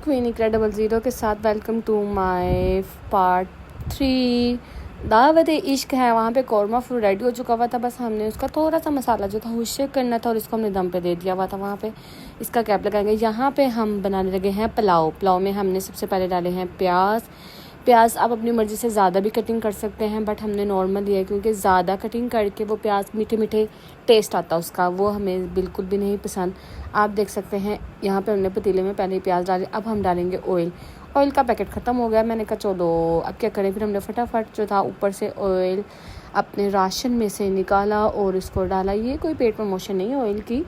Queen इकरा00 के साथ welcome to my part 3 दावत इश्क है। वहाँ पे कौरमा फुल रेडी हो चुका हुआ था, बस हमने उसका थोड़ा सा मसाला जो था वो शेक करना था और इसको हमने दम पे दे दिया हुआ था। वहाँ पे इसका कैप लगाएंगे। यहाँ पे हम बनाने लगे हैं पुलाव में हमने सबसे पहले डाले हैं प्याज आप अपनी मर्ज़ी से ज़्यादा भी कटिंग कर सकते हैं, बट हमने नॉर्मल लिया है क्योंकि ज़्यादा कटिंग करके वो प्याज मीठे टेस्ट आता है उसका, वो हमें बिल्कुल भी नहीं पसंद। आप देख सकते हैं यहाँ पे हमने पतीले में पहले प्याज डाले। अब हम डालेंगे ऑयल का पैकेट ख़त्म हो गया। मैंने कहा चलो अब क्या करें, फिर हमने फटाफट जो था ऊपर से ऑयल अपने राशन में से निकाला और इसको डाला। ये कोई पेट प्रमोशन नहीं है ऑयल की,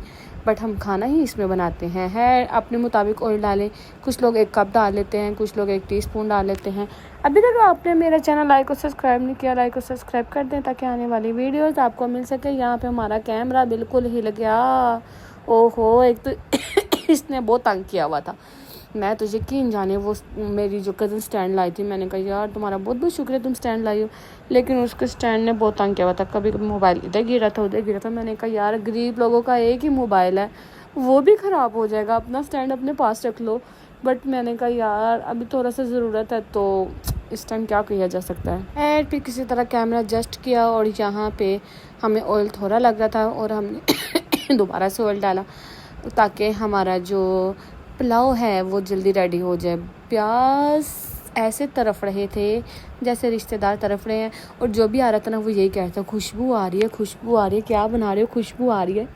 बट हम खाना ही इसमें बनाते हैं। है अपने मुताबिक ऑयल डालें। कुछ लोग 1 कप डाल लेते हैं, कुछ लोग 1 टीस्पून डाल लेते हैं। अभी तक आपने मेरा चैनल लाइक और सब्सक्राइब नहीं किया, लाइक और सब्सक्राइब कर दें ताकि आने वाली वीडियोस आपको मिल सके। यहाँ पे हमारा कैमरा बिल्कुल हिल गया। ओहो, एक तो इसने बहुत तंग किया हुआ था। मैं तो यकीन जाने वो मेरी जो कज़न स्टैंड लाई थी, मैंने कहा यार तुम्हारा बहुत बहुत शुक्र है तुम स्टैंड लाई हो, लेकिन उसके स्टैंड ने बहुत तंग किया हुआ था। कभी कभी मोबाइल इधर गिरा था उधर गिरा था। मैंने कहा यार गरीब लोगों का एक ही मोबाइल है, वो भी ख़राब हो जाएगा, अपना स्टैंड अपने पास रख लो। बट मैंने कहा यार अभी थोड़ा सा ज़रूरत है तो इस टाइम क्या किया जा सकता है। फिर किसी तरह कैमरा एडजस्ट किया और यहाँ पे हमें ऑयल थोड़ा लग रहा था और हमने दोबारा से ऑयल डाला ताकि हमारा जो पुलाव है वो जल्दी रेडी हो जाए। प्याज ऐसे तरफ रहे थे जैसे रिश्तेदार तरफ रहे हैं, और जो भी आ रहा था ना वो यही कह रहा था खुशबू आ रही है, क्या बना रहे हो, खुशबू आ रही है।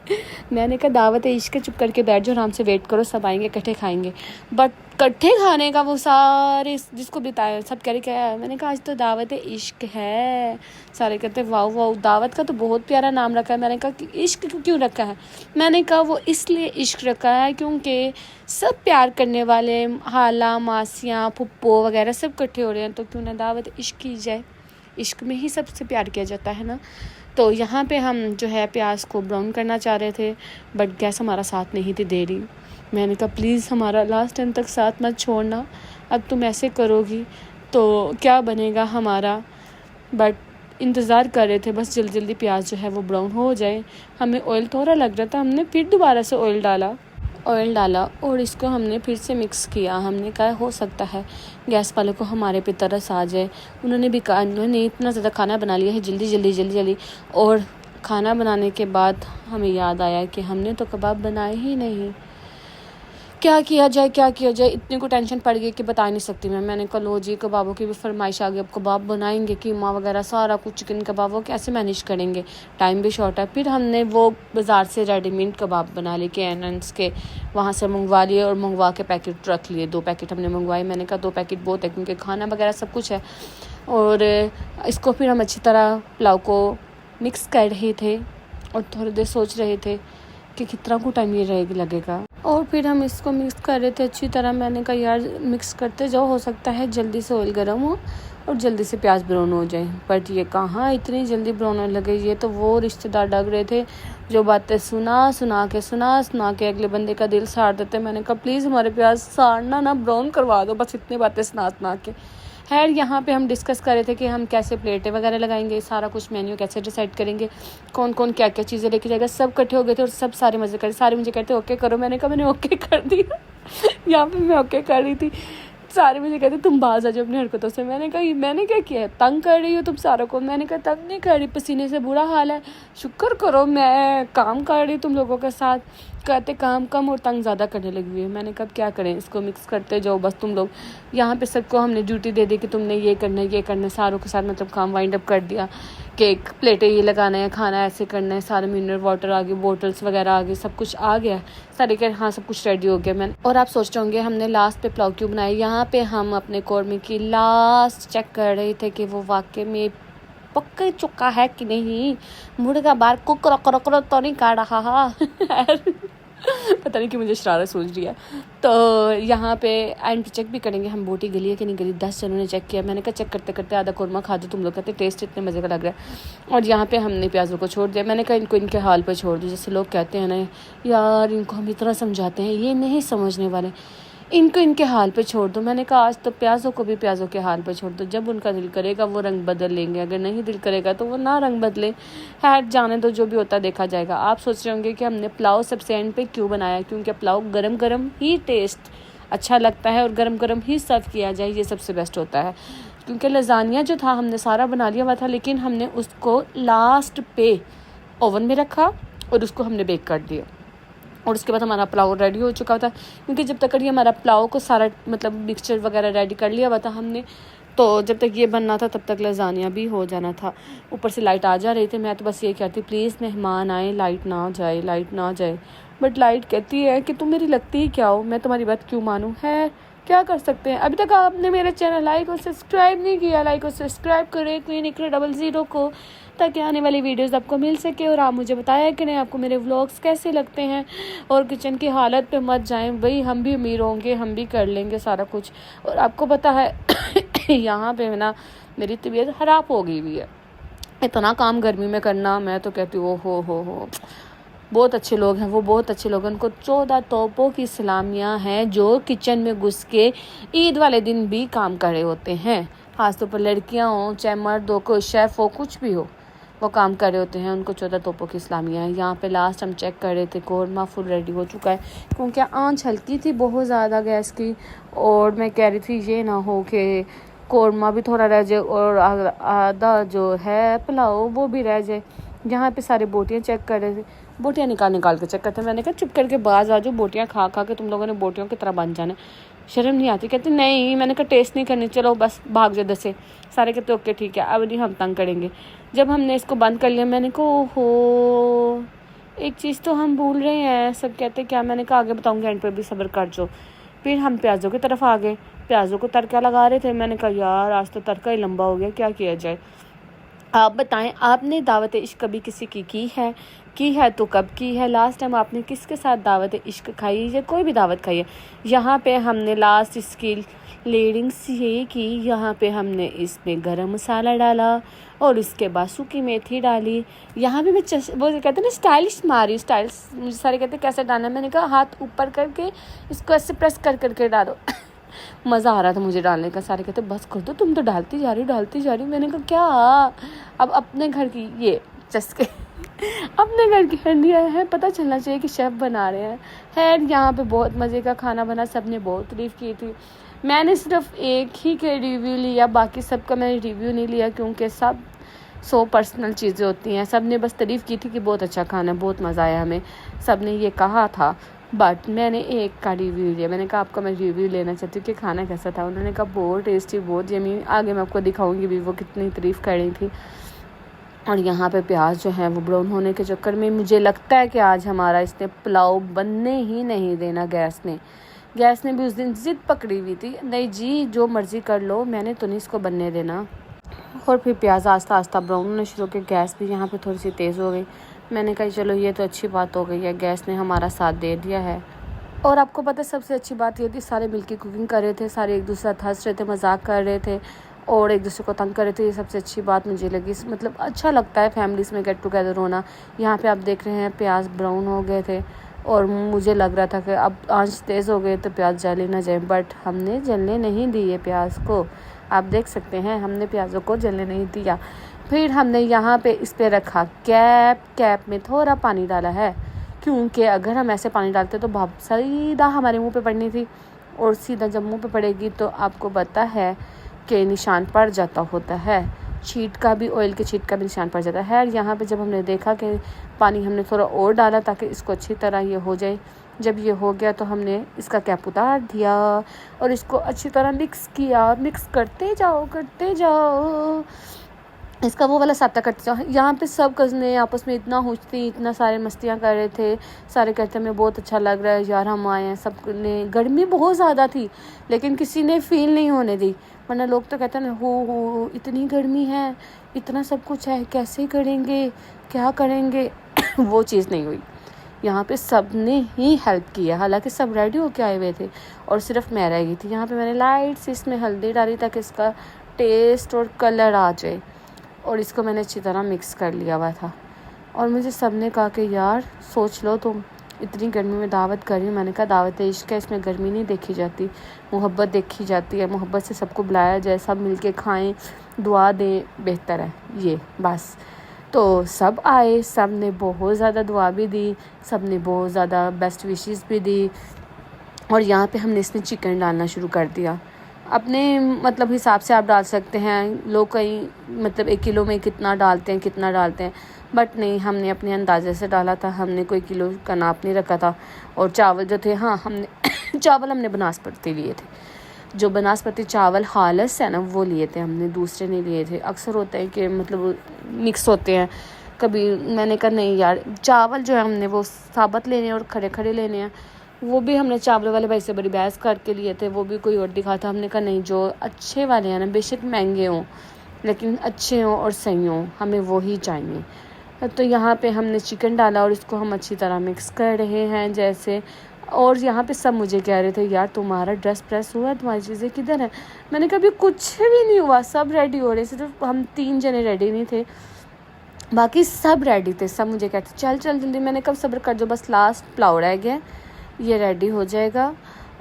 मैंने कहा दावत इश्क, चुप करके बैठ जाओ, आराम से वेट करो, सब आएंगे इकट्ठे खाएंगे। बट इकट्ठे खाने का वो सारे जिसको बताया सब कह रहे क्या है। मैंने कहा आज तो दावत इश्क है। सारे कहते वाह दावत का तो बहुत प्यारा नाम रखा है। मैंने कहा कि इश्क क्यों रखा है। मैंने कहा वो इसलिए इश्क रखा है क्योंकि सब प्यार करने वाले हाला मासियाँ फुप्पो वगैरह सब इकट्ठे हो रहे हैं, तो क्यों ना दावत इश्क की जाए। इश्क में ही सबसे प्यार किया जाता है ना। तो यहाँ पे हम जो है प्याज को ब्राउन करना चाह रहे थे, बट गैस हमारा साथ नहीं थी दे रही। मैंने कहा प्लीज़ हमारा लास्ट टाइम तक साथ मत छोड़ना, अब तुम ऐसे करोगी तो क्या बनेगा हमारा। बट इंतज़ार कर रहे थे बस जल्दी प्याज जो है वो ब्राउन हो जाए। हमें ऑयल थोड़ा लग रहा था, हमने फिर दोबारा से ऑयल डाला और इसको हमने फिर से मिक्स किया। हमने कहा हो सकता है गैस वालों को हमारे पे तरस आ जाए। उन्होंने भी कहा उन्होंने इतना ज़्यादा खाना बना लिया है जल्दी। और खाना बनाने के बाद हमें याद आया कि हमने तो कबाब बनाए ही नहीं। क्या किया जाए इतनी को टेंशन पड़ गई कि बता नहीं सकती मैं। मैंने कहा लो जी कबाबों की भी फरमाइश आ गई, अब कबाब बनाएंगे, कीमा वगैरह सारा कुछ, चिकन कबाब वो कैसे मैनेज करेंगे, टाइम भी शॉर्ट है। फिर हमने वो बाज़ार से रेडीमेड कबाब बना लिए एनन्स के, वहाँ से मंगवा लिए और मंगवा के पैकेट रख लिए। 2 पैकेट हमने मंगवाए। मैंने कहा 2 पैकेट बहुत है क्योंकि खाना वगैरह सब कुछ है। और इसको फिर हम अच्छी तरह पुलाव को मिक्स कर रहे थे और थोड़ी देर सोच रहे थे कि कितना को टाइम ये लगेगा। और फिर हम इसको मिक्स कर रहे थे अच्छी तरह। मैंने कहा यार मिक्स करते जाओ, हो सकता है जल्दी से ऑयल गर्म हो और जल्दी से प्याज ब्राउन हो जाए। बट ये कहाँ इतनी जल्दी ब्राउन होने लगे। ये तो वो रिश्तेदार डग रहे थे जो बातें सुना के अगले बंदे का दिल साड़ देते। मैंने कहा प्लीज़ हमारे प्याज साड़ना ना, ब्राउन करवा दो, बस इतनी बातें सुना के। खैर यहाँ पे हम डिस्कस कर रहे थे कि हम कैसे प्लेटें वगैरह लगाएंगे, सारा कुछ मेन्यू कैसे डिसाइड करेंगे, कौन कौन क्या क्या चीज़ें लेके जाएगा। सब इकट्ठे हो गए थे और सब सारे मज़े कर, सारे मुझे कहते ओके करो। मैंने कहा मैंने ओके कर दिया। यहाँ पे मैं ओके कर रही थी, सारे मुझे कहते तुम बाज आ जाओ अपनी हरकतों से। मैंने कहा मैंने क्या किया है, तंग कर रही हो तुम सारों को। मैंने कहा तंग नहीं कर रही, पसीने से बुरा हाल है, शुक्र करो मैं काम कर रही तुम लोगों के साथ। कहते काम कम और तंग ज़्यादा करने लगी हुई है। मैंने कब क्या करें, इसको मिक्स करते जाओ बस तुम लोग। यहाँ पे सबको हमने ड्यूटी दे दी कि तुमने ये करना है, सारों के साथ मतलब काम वाइंड अप कर दिया। केक प्लेटें ये लगाना है, खाना ऐसे करना है, सारे मिनरल वाटर आ गए, बोटल्स वगैरह आ गए, सब कुछ आ गया। सारे के हाँ सब कुछ रेडी हो गया। मैंने और आप सोच रहे होंगे हमने लास्ट पे पुलाव क्यों बनाया। यहाँ पे हम अपने कौरमे की लास्ट चेक कर रहे थे कि वो वाकई में पक चुका है कि नहीं, मुर्गा बार कुकर तो नहीं काट रहा। पता नहीं कि मुझे शरारत सूझ रही है। तो यहाँ पे एंड चेक भी करेंगे हम बोटी गली है कि नहीं गली। 10 जनों ने चेक किया। मैंने कहा चेक करते करते आधा कौरमा खा दो तुम लोग, कहते टेस्ट इतने मज़े का लग रहा है। और यहाँ पे हमने प्याज़ों को छोड़ दिया। मैंने कहा इनको इनके हाल पे छोड़ दो। जैसे लोग कहते हैं ना यार इनको हम इतना समझाते हैं ये नहीं समझने वाले, इनको इनके हाल पे छोड़ दो। मैंने कहा आज तो प्याज़ों को भी प्याज़ों के हाल पे छोड़ दो, जब उनका दिल करेगा वो रंग बदल लेंगे, अगर नहीं दिल करेगा तो वो ना रंग बदले। खैर जाने दो, जो भी होता देखा जाएगा। आप सोच रहे होंगे कि हमने पुलाव सबसे एंड पे क्यों बनाया, क्योंकि पुलाव गरम गरम ही टेस्ट अच्छा लगता है, और गरम गरम ही सर्व किया जाए, ये सबसे बेस्ट होता है। क्योंकि लजानिया जो था हमने सारा बना लिया हुआ था, लेकिन हमने उसको लास्ट पे ओवन में रखा और उसको हमने बेक कर दिया, और उसके बाद हमारा पुलाव रेडी हो चुका था। क्योंकि जब तक ये हमारा पुलाव को सारा मतलब मिक्सचर वगैरह रेडी कर लिया हुआ था हमने, तो जब तक ये बनना था तब तक लजानिया भी हो जाना था। ऊपर से लाइट आ जा रही थी, मैं तो बस ये कहती प्लीज़ मेहमान आए, लाइट ना जाए, लाइट ना जाए। बट लाइट कहती है कि तुम मेरी लगती ही क्या हो, मैं तुम्हारी बात क्यों मानूँ, है क्या कर सकते हैं। अभी तक आपने मेरे चैनल लाइक और सब्सक्राइब नहीं किया, लाइक और सब्सक्राइब करें क्वीन इकरा 00 को, ताकि आने वाली वीडियोस आपको मिल सके। और आप मुझे बताया कि नहीं आपको मेरे व्लॉग्स कैसे लगते हैं, और किचन की हालत पे मत जाएं भाई, हम भी अमीर होंगे, हम भी कर लेंगे सारा कुछ। और आपको पता है यहाँ पे ना मेरी तबीयत ख़राब हो गई हुई है, इतना काम गर्मी में करना, मैं तो कहती हूँ हो बहुत अच्छे लोग हैं वो, बहुत अच्छे लोग हैं। उनको 14 तोपों की सलामियाँ हैं जो किचन में घुस के ईद वाले दिन भी काम कर रहे होते हैं। खासतौर पर लड़कियाँ हों चाहे मर्द हो, कोई शेफ़ हो, कुछ भी हो, वो काम कर रहे होते हैं। उनको 14 तोपों की सलामियाँ हैं। यहाँ पे लास्ट हम चेक कर रहे थे, कौरमा फुल रेडी हो चुका है, क्योंकि आंच हल्की थी बहुत ज़्यादा गैस की, और मैं कह रही थी ये ना हो कि कौरमा भी थोड़ा रह जाए और आधा जो है पुलाव वो भी रह जाए। यहाँ पे सारे बोटियाँ चेक कर रहे थे, बोटियाँ निकाल के चेक करते। मैंने कहा चुप करके बाज आ जाओ, बोटियाँ खा के तुम लोगों ने बोटियों की तरह बन जाना, शर्म नहीं आती। कहते नहीं, मैंने कहा टेस्ट नहीं करनी, चलो बस भाग जाओ दसे। सारे कहते ओके ठीक है, अब नहीं हम तंग करेंगे। जब हमने इसको बंद कर लिया, मैंने कहा ओहो एक चीज़ तो हम भूल रहे हैं। सब कहते क्या, मैंने कहा आगे बताऊँगी, एंड पर भी सब्र कर जो। फिर हम प्याज़ों की तरफ आ गए, प्याज़ों को तड़का लगा रहे थे। मैंने कहा यार आज तो तड़का ही लंबा हो गया, क्या किया जाए। आप बताएं, आपने दावत इश्क कभी किसी की है तो कब की है? लास्ट टाइम आपने किसके साथ दावत इश्क खाई, या कोई भी दावत खाई है? यहाँ पे हमने लास्ट इसकी लेयरिंग्स ये की, यहाँ पे हमने इसमें गरम मसाला डाला और इसके बाद सूखी मेथी डाली। यहाँ भी मैं वो कहते हैं ना स्टाइलिश मारी, स्टाइल्स मुझे सारे कहते कैसे डालना है। मैंने कहा हाथ ऊपर करके इसको ऐसे प्रेस कर करके डालो। मज़ा आ रहा था मुझे डालने का। सारे कहते बस कर दो, तुम तो डालती जा रही। मैंने कहा क्या, अब अपने घर की ये चस्के अपने घर की हंडिया है, पता चलना चाहिए कि शेफ़ बना रहे हैं। खैर यहाँ पे बहुत मज़े का खाना बना, सब ने बहुत तारीफ़ की थी। मैंने सिर्फ एक ही के रिव्यू लिया, बाकी सबका मैंने रिव्यू नहीं लिया, क्योंकि सब पर्सनल चीज़ें होती हैं। सब ने बस तारीफ़ की थी कि बहुत अच्छा खाना, बहुत मज़ा आया हमें, सब ने ये कहा था। बट मैंने एक का रिव्यू लिया। मैंने कहा आपका मैं रिव्यू लेना चाहती हूँ कि खाना कैसा था। उन्होंने कहा बहुत टेस्टी, बहुत यमी। आगे मैं आपको दिखाऊंगी भी वो कितनी तारीफ़ कर रही थी। और यहाँ पे प्याज जो है वो ब्राउन होने के चक्कर में मुझे लगता है कि आज हमारा इसने पुलाव बनने ही नहीं देना। गैस ने भी उस दिन ज़िद पकड़ी हुई थी, नहीं जी जो मर्ज़ी कर लो, मैंने तो नहीं इसको बनने देना। और फिर प्याज आस्ता आस्ता ब्राउन होने शुरू हो गए, गैस भी यहाँ पे थोड़ी सी तेज़ हो गई। मैंने कहा चलो ये तो अच्छी बात हो गई है, गैस ने हमारा साथ दे दिया है। और आपको पता है सबसे अच्छी बात ये थी, सारे मिलके कुकिंग कर रहे थे, सारे एक दूसरे साथ हंस रहे थे, मजाक कर रहे थे और एक दूसरे को तंग कर रहे थे। ये सबसे अच्छी बात मुझे लगी। मतलब अच्छा लगता है फैमिलीज़ में गेट टुगेदर होना। यहाँ पे आप देख रहे हैं प्याज ब्राउन हो गए थे और मुझे लग रहा था कि अब आंच तेज़ हो गए तो प्याज जले ना जाए, बट हमने जलने नहीं दिए प्याज को। आप देख सकते हैं हमने प्याज़ों को जलने नहीं दिया। फिर हमने यहाँ पे इस पर रखा कैप में थोड़ा पानी डाला है, क्योंकि अगर हम ऐसे पानी डालते तो भाप सीधा हमारे मुंह पे पड़नी थी, और सीधा जब मुंह पे पड़ेगी तो आपको पता है कि निशान पड़ जाता होता है, छींट का भी, ऑयल के छींट का भी निशान पड़ जाता है। यहाँ पे जब हमने देखा कि पानी हमने थोड़ा और डाला ताकि इसको अच्छी तरह ये हो जाए। जब ये हो गया तो हमने इसका कैप उतार दिया और इसको अच्छी तरह मिक्स किया। मिक्स करते जाओ, इसका वो वाला साटा करते जाओ। यहाँ पे सब कज़ने आपस में इतना खुश थी, इतना सारे मस्तियाँ कर रहे थे। सारे कहते हमें बहुत अच्छा लग रहा है यार हम आए हैं। सब ने, गर्मी बहुत ज़्यादा थी लेकिन किसी ने फ़ील नहीं होने दी, वरना लोग तो कहते हैं हो इतनी गर्मी है, इतना सब कुछ है, कैसे करेंगे, क्या करेंगे। वो चीज़ नहीं हुई। यहाँ पे सब ने ही हेल्प किया, हालांकि सब रेडी होके आए हुए थे और सिर्फ मैं रह गई थी। यहाँ पे मैंने लाइट से इसमें हल्दी डाली ताकि इसका टेस्ट और कलर आ जाए, और इसको मैंने अच्छी तरह मिक्स कर लिया हुआ था। और मुझे सब ने कहा कि यार सोच लो तुम इतनी गर्मी में दावत कर रही हो। मैंने कहा दावत इश्क है, इसमें गर्मी नहीं देखी जाती, मोहब्बत देखी जाती है। मोहब्बत से सबको बुलाया जाए, सब मिलके खाएं, दुआ दें, बेहतर है ये बस। तो सब आए, सब ने बहुत ज़्यादा दुआ भी दी, सब ने बहुत ज़्यादा बेस्ट विशेस भी दी। और यहाँ पे हमने इसमें चिकन डालना शुरू कर दिया। अपने मतलब हिसाब से आप डाल सकते हैं, लोग कई मतलब 1 किलो में कितना डालते हैं, बट नहीं, हमने अपने अंदाजे से डाला था। हमने कोई किलो का नाप नहीं रखा था। और चावल जो थे, हाँ हमने चावल हमने बनास्पति लिए थे, जो बनास्पति चावल खालिस है ना वो लिए थे हमने, दूसरे नहीं लिए थे। अक्सर होता है कि मतलब मिक्स होते हैं, कभी मैंने कहा नहीं यार, चावल जो है हमने वो साबुत लेने हैं और खड़े खड़े लेने हैं। वो भी हमने चावल वाले भाई से बड़ी बहस करके लिए थे, वो भी कोई और दिखा था। हमने कहा नहीं, जो अच्छे वाले हैं ना, बेशक महंगे हों लेकिन अच्छे हों और सही हों, हमें वो ही चाहिए। तो यहाँ पे हमने चिकन डाला और इसको हम अच्छी तरह मिक्स कर रहे हैं जैसे। और यहाँ पे सब मुझे कह रहे थे यार तुम्हारा ड्रेस प्रेस हुआ है, तुम्हारी चीज़ें किधर हैं। मैंने कहा अभी कुछ भी नहीं हुआ, सब रेडी हो रहे, सिर्फ हम 3 जने रेडी नहीं थे, बाकी सब रेडी थे। सब मुझे कहते चल चल जल्दी। मैंने कब सब्र कर, जो बस लास्ट पुलाव रह गया, ये रेडी हो जाएगा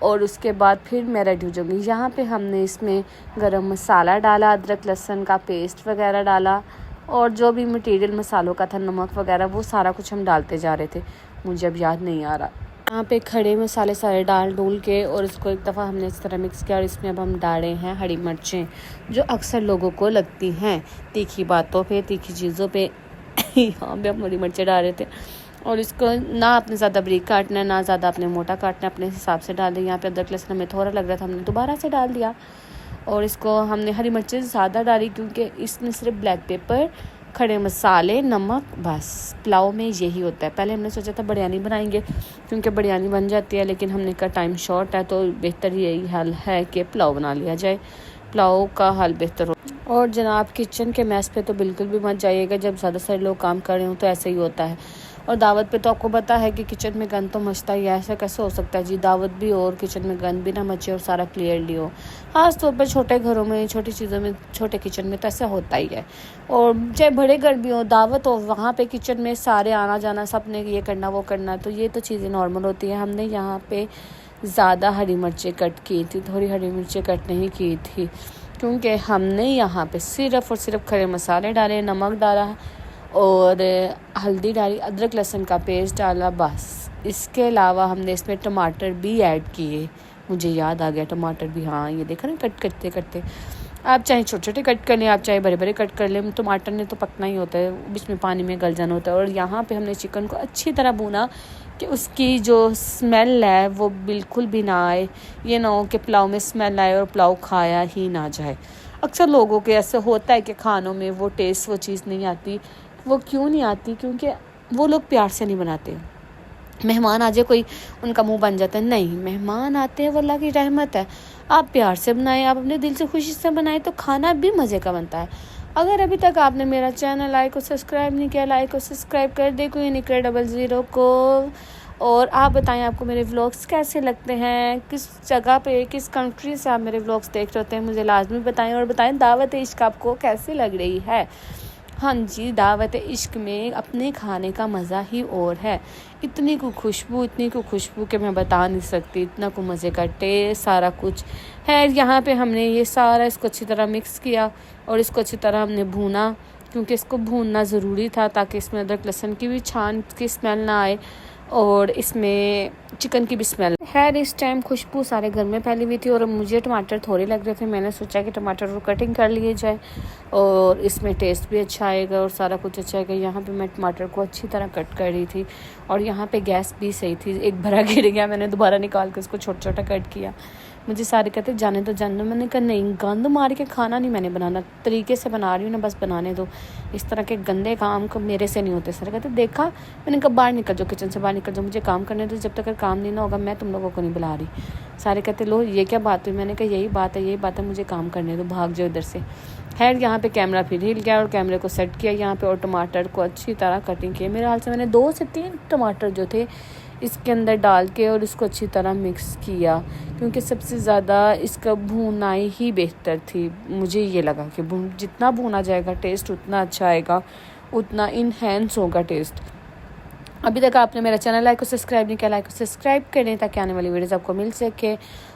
और उसके बाद फिर मैं रेडी हो जाऊँगी। यहाँ पे हमने इसमें गरम मसाला डाला, अदरक लहसुन का पेस्ट वगैरह डाला और जो भी मटेरियल मसालों का था, नमक वगैरह, वो सारा कुछ हम डालते जा रहे थे। मुझे अब याद नहीं आ रहा। यहाँ पे खड़े मसाले सारे डाल डूल के और इसको एक दफ़ा हमने इस तरह मिक्स किया। और इसमें अब हम डाले हैं हरी मिर्चें, जो अक्सर लोगों को लगती हैं तीखी बातों पे, तीखी चीज़ों पे। यहाँ पे हम हरी मिर्चें डाल रहे थे। और इसको ना आपने ज़्यादा बारीक काटना है, ना ज़्यादा आपने मोटा काटना है, अपने हिसाब से डाल दें। यहाँ पे अदरक लहसुन हमें थोड़ा लग रहा था, हमने दोबारा से डाल दिया। और इसको हमने हरी मिर्चें ज़्यादा डाली क्योंकि इसमें सिर्फ ब्लैक पेपर, खड़े मसाले, नमक, बस पुलाव में यही होता है। पहले हमने सोचा था बिरयानी बनाएंगे क्योंकि बिरयानी बन जाती है, लेकिन हमने कहा टाइम शॉर्ट है तो बेहतर यही हल है कि पुलाव बना लिया जाए। पुलाव का हल बेहतर हो। और जनाब किचन के मैस पे तो बिल्कुल भी मत जाइएगा, जब ज़्यादा सारे लोग काम कर रहे हो तो ऐसे ही होता है। और दावत पे तो आपको पता है कि किचन में गंद तो मचता ही है, ऐसा कैसे हो सकता है जी, दावत भी हो और किचन में गंद भी ना मचे और सारा क्लियरली हो। ख़ास तौर पर छोटे घरों में, छोटी चीज़ों में, छोटे किचन में तो ऐसा होता ही है। और चाहे बड़े घर भी हो, दावत हो, वहाँ पे किचन में सारे आना जाना, सब ने ये करना वो करना, तो ये तो चीज़ें नॉर्मल होती हैं। हमने यहाँ पे ज़्यादा हरी मिर्चें कट की थी, थोड़ी हरी मिर्चें कट नहीं की थी क्योंकि हमने यहाँ पे सिर्फ़ और सिर्फ खड़े मसाले डाले, नमक डाला और हल्दी डाली, अदरक लहसुन का पेस्ट डाला, बस। इसके अलावा हमने इसमें टमाटर भी ऐड किए, मुझे याद आ गया टमाटर भी, हाँ ये देखा ना कट करते करते। आप चाहे छोटे छोटे कट कर लें, आप चाहे बड़े बड़े कट कर लें, टमाटर ने तो पकना ही होता है, बीच में पानी में गल जाना होता है। और यहाँ पे हमने चिकन को अच्छी तरह भूना कि उसकी जो स्मेल है वो बिल्कुल भी ना आए। ये ना हो कि पुलाव में स्मेल आए और पुलाव खाया ही ना जाए। अक्सर लोगों के ऐसे होता है कि खानों में वो टेस्ट, वो चीज़ नहीं आती। वो क्यों नहीं आती? क्योंकि वो लोग प्यार से नहीं बनाते। मेहमान आ जाए कोई, उनका मुंह बन जाता है। नहीं, मेहमान आते हैं वो अल्लाह की रहमत है। आप प्यार से बनाएं, आप अपने दिल से खुशी से बनाएं तो खाना भी मज़े का बनता है। अगर अभी तक आपने मेरा चैनल लाइक और सब्सक्राइब नहीं किया, लाइक और सब्सक्राइब कर दे कोई Nickler00 को। और आप बताएं आपको मेरे व्लॉग्स कैसे लगते हैं, किस जगह पे, किस कंट्री से आप मेरे व्लॉग्स देख रहे होते हैं, मुझे लाजमी बताएं। और बताएं दावत इश्क आपको कैसी लग रही है। हाँ जी, दावत इश्क में अपने खाने का मज़ा ही और है। इतनी को खुशबू कि मैं बता नहीं सकती, इतना को मज़े का टेस्ट, सारा कुछ है। यहाँ पे हमने ये सारा इसको अच्छी तरह मिक्स किया और इसको अच्छी तरह हमने भूना, क्योंकि इसको भूनना ज़रूरी था ताकि इसमें अदरक लहसुन की भी छान की स्मेल ना आए और इसमें चिकन की भी स्मेल। खैर इस टाइम खुशबू सारे घर में फैली हुई थी और मुझे टमाटर थोड़े लग रहे थे। मैंने सोचा कि टमाटर को कटिंग कर लिए जाए और इसमें टेस्ट भी अच्छा आएगा और सारा कुछ अच्छा आएगा। यहाँ पे मैं टमाटर को अच्छी तरह कट कर रही थी और यहाँ पे गैस भी सही थी। एक भरा गिर गया, मैंने दोबारा निकाल के उसको छोटा छोटा कट किया। मुझे सारे कहते जाने दो जाने दो, मैंने कहा नहीं, गंद मार के खाना नहीं मैंने बनाना, तरीके से बना रही हूँ ना, बस बनाने दो। इस तरह के गंदे काम को मेरे से नहीं होते। सारे कहते देखा, मैंने कहा बाहर निकल जाओ, किचन से बाहर निकल जाओ, मुझे काम करने दो, जब तक काम नहीं ना होगा मैं तुम लोगों को नहीं बुला रही। सारे कहते लो ये क्या बात हुई? मैंने कहा यही बात है, मुझे काम करने दो, भाग जाओ इधर से। खैर यहाँ पे कैमरा फिर हिल गया और कैमरे को सेट किया यहाँ पे और टमाटर को अच्छी तरह कटिंग की। मेरे हाल से मैंने 2 से 3 टमाटर जो थे इसके अंदर डाल के और इसको अच्छी तरह मिक्स किया, क्योंकि सबसे ज़्यादा इसका भूनाई ही बेहतर थी। मुझे ये लगा कि जितना भूना जाएगा टेस्ट उतना अच्छा आएगा, उतना इनहेंस होगा टेस्ट। अभी तक आपने मेरा चैनल लाइक और सब्सक्राइब नहीं किया, लाइक और सब्सक्राइब करें ताकि आने वाली वीडियोज़ आपको मिल सके।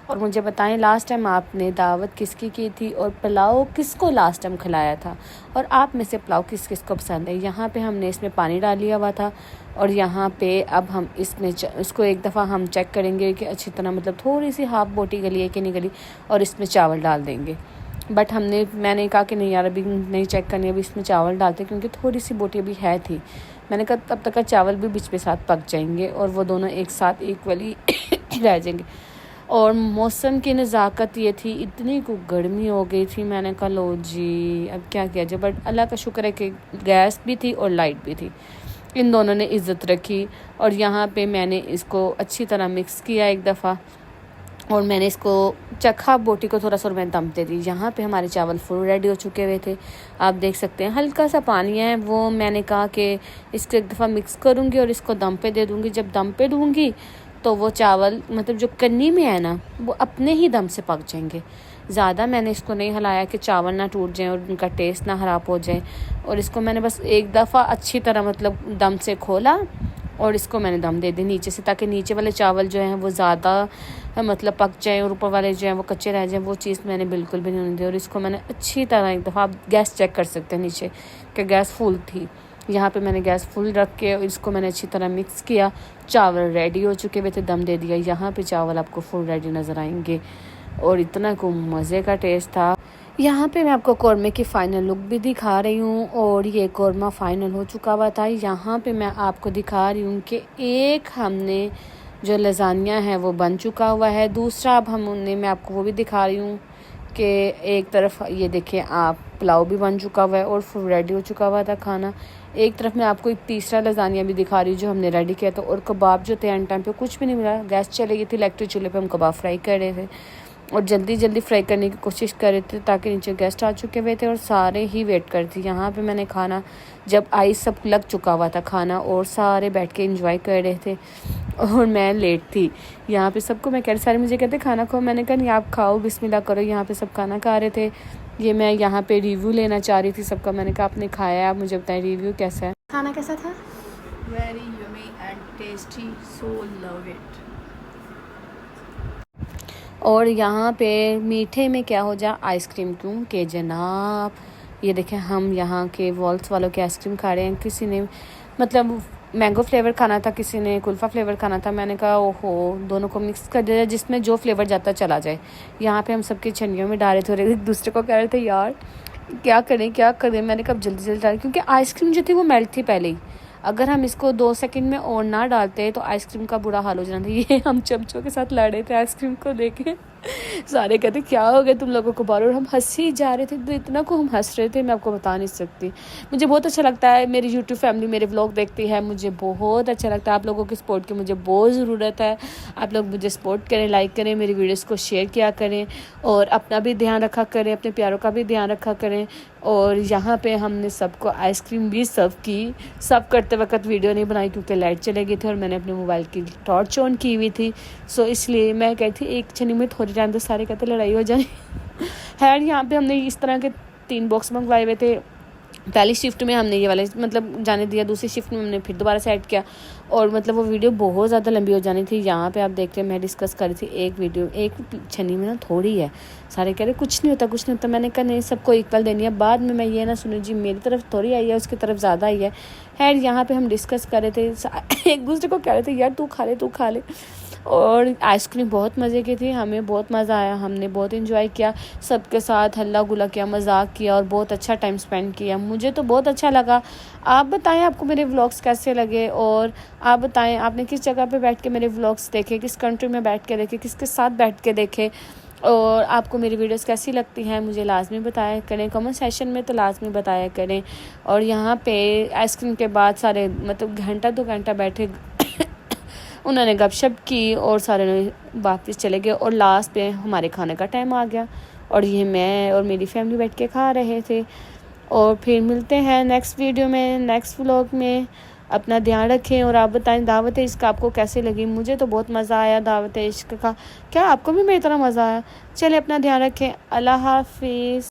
और मुझे बताएं लास्ट टाइम आपने दावत किसकी की थी और पुलाव किसको लास्ट टाइम खिलाया था, और आप में से पुलाव किस किस को पसंद है। यहाँ पे हमने इसमें पानी डाल लिया हुआ था और यहाँ पे अब हम इसमें इसको एक दफ़ा हम चेक करेंगे कि अच्छी तरह मतलब थोड़ी सी हाफ बोटी गली है कि नहीं गली, और इसमें चावल डाल देंगे। बट मैंने कहा कि नहीं यार अभी नहीं चेक करनी, अभी इसमें चावल डालते क्योंकि थोड़ी सी बोटी अभी है थी। मैंने कहा तब तक का चावल भी बीच में साथ पक जाएंगे और वो दोनों एक साथ इक्वली रह जाएंगे। और मौसम की नज़ाकत ये थी, इतनी को गर्मी हो गई थी, मैंने कहा लो जी अब क्या किया जाए। बट अल्लाह का शुक्र है कि गैस भी थी और लाइट भी थी, इन दोनों ने इज़्ज़त रखी। और यहाँ पे मैंने इसको अच्छी तरह मिक्स किया एक दफ़ा और मैंने इसको चखा बोटी को थोड़ा सा और मैं दम दे दी। यहाँ पे हमारे चावल फुल रेडी हो चुके हुए थे, आप देख सकते हैं। हल्का सा पानी है, वो मैंने कहा कि इसको एक दफ़ा मिक्स करूँगी और इसको दम पे दे दूँगी। जब दम पे दूँगी तो वो चावल मतलब जो कन्नी में है ना वो अपने ही दम से पक जाएंगे। ज़्यादा मैंने इसको नहीं हिलाया कि चावल ना टूट जाएं और उनका टेस्ट ना ख़राब हो जाए। और इसको मैंने बस एक दफ़ा अच्छी तरह मतलब दम से खोला और इसको मैंने दम दे दी नीचे से, ताकि नीचे वाले चावल जो हैं वो ज़्यादा मतलब पक जाएं और ऊपर वाले जो हैं वो कच्चे रह जाएं। वो चीज़ मैंने बिल्कुल भी नहीं होने दी। और इसको मैंने अच्छी तरह एक दफ़ा, आप गैस चेक कर सकते हैं नीचे कि गैस फुल थी। यहाँ पे मैंने गैस फुल रख के इसको मैंने अच्छी तरह मिक्स किया। चावल रेडी हो चुके हुए थे, दम दे दिया। यहाँ पे चावल आपको फुल रेडी नज़र आएंगे और इतना को मज़े का टेस्ट था। यहाँ पे मैं आपको कौरमे की फ़ाइनल लुक भी दिखा रही हूँ और ये कौरमा फ़ाइनल हो चुका हुआ था। यहाँ पे मैं आपको दिखा रही हूँ कि एक हमने जो लज़ानिया है वो बन चुका हुआ है, दूसरा अब मैं आपको वो भी दिखा रही हूँ कि एक तरफ ये देखिए आप पुलाव भी बन चुका हुआ है और फुल रेडी हो चुका हुआ था खाना। एक तरफ मैं आपको एक तीसरा लज़ानिया भी दिखा रही हूँ जो हमने रेडी किया था। और कबाब जो थे एंड टाइम पे कुछ भी नहीं मिला, गैस चली गई थी, इलेक्ट्रिक चूल्हे पे हम कबाब फ्राई कर रहे थे और जल्दी फ्राई करने की कोशिश कर रहे थे ताकि नीचे गेस्ट आ चुके हुए थे और सारे ही वेट कर थे। यहाँ पे मैंने खाना जब आई सब लग चुका हुआ था खाना और सारे बैठ के एंजॉय कर रहे थे और मैं लेट थी। यहाँ पे सबको मैं कह रही, सारे मुझे कहते खाना खाओ, मैंने कहा नहीं आप खाओ बिस्मिल्लाह करो। यहाँ पे सब खाना खा रहे थे, ये मैं यहाँ पे रिव्यू लेना चाह रही थी सबका। मैंने कहा आपने खाया है, आप मुझे बताएं रिव्यू कैसा है। खाना कैसा था? Very yummy and tasty, so love it. और यहाँ पे मीठे में क्या हो जा आइसक्रीम, क्योंकि जनाब ये देखें हम यहाँ के वॉल्स वालों के आइसक्रीम खा रहे हैं। किसी ने मतलब मैंगो फ्लेवर खाना था, किसी ने कुल्फ़ा फ्लेवर खाना था। मैंने कहा ओहो दोनों को मिक्स कर दिया जिसमें जो फ्लेवर जाता चला जाए। यहाँ पे हम सबके छन्नियों में डाले थे और एक दूसरे को कह रहे थे यार क्या करें। मैंने कहा जल्दी डालें क्योंकि आइसक्रीम जो थी वो मेल्ट थी पहले ही। अगर हम इसको 2 सेकंड में और ना डालते तो आइसक्रीम का बुरा हाल हो जाना था। ये हम चमचों के साथ लड़े थे आइसक्रीम को लेके। सारे कहते क्या हो गया तुम लोगों को बार, और हम हंसी जा रहे थे तो इतना को हम हंस रहे थे मैं आपको बता नहीं सकती। मुझे बहुत अच्छा लगता है, मेरी यूट्यूब फैमिली मेरे व्लॉग देखती है, मुझे बहुत अच्छा लगता है। आप लोगों की सपोर्ट की मुझे बहुत ज़रूरत है। आप लोग मुझे सपोर्ट करें, लाइक करें, मेरी वीडियोस को शेयर किया करें और अपना भी ध्यान रखा करें, अपने प्यारों का भी ध्यान रखा करें। और यहाँ पे हमने सबको आइसक्रीम भी सर्व करते वक्त वीडियो नहीं बनाई क्योंकि लाइट चले गई थी और मैंने अपने मोबाइल की टॉर्च ऑन की हुई थी। सो इसलिए मैं कहती एक छनी में थोड़ी टाइम तो सारे कहते लड़ाई हो जाए। खैर यहाँ पे हमने इस तरह के 3 बॉक्स मंगवाए हुए थे। पहली शिफ्ट में हमने ये वाले मतलब जाने दिया, दूसरी शिफ्ट में हमने फिर दोबारा से ऐड किया और मतलब वो वीडियो बहुत ज़्यादा लंबी हो जानी थी। यहाँ पे आप देख रहे हैं मैं डिस्कस कर रही थी एक वीडियो एक छन्नी में ना थोड़ी है, सारे कह रहे कुछ नहीं होता। मैंने कहा नहीं सबको इक्वल देनी है। बाद में मैं ये ना सुनी जी मेरी तरफ थोड़ी आई है उसकी तरफ ज़्यादा आई है। खैर यहाँ पे हम डिस्कस कर रहे थे, एक दूसरे को कह रहे थे यार तू खा ले। और आइसक्रीम बहुत मज़े की थी, हमें बहुत मज़ा आया, हमने बहुत एंजॉय किया, सबके साथ हल्ला गुला किया, मजाक किया और बहुत अच्छा टाइम स्पेंड किया। मुझे तो बहुत अच्छा लगा। आप बताएं आपको मेरे व्लॉग्स कैसे लगे और आप बताएं आपने किस जगह पे बैठ के मेरे व्लॉग्स देखे, किस कंट्री में बैठ के देखे, किसके साथ बैठ के देखे और आपको मेरी वीडियोस कैसी लगती हैं मुझे लाजमी बताया करें, कमेंट सेशन में तो लाजमी बताया करें। और यहाँ पे आइसक्रीम के बाद सारे मतलब घंटा 2 घंटा बैठे उन्होंने गपशप की और सारे वापस चले गए और लास्ट पे हमारे खाने का टाइम आ गया और ये मैं और मेरी फैमिली बैठ के खा रहे थे। और फिर मिलते हैं नेक्स्ट वीडियो में, नेक्स्ट व्लॉग में। अपना ध्यान रखें और आप बताएं दावत इश्क आपको कैसे लगी। मुझे तो बहुत मज़ा आया दावत इश्क का, क्या आपको भी मेरी तरह मज़ा आया? चलिए अपना ध्यान रखें, अल्लाह हाफिज़।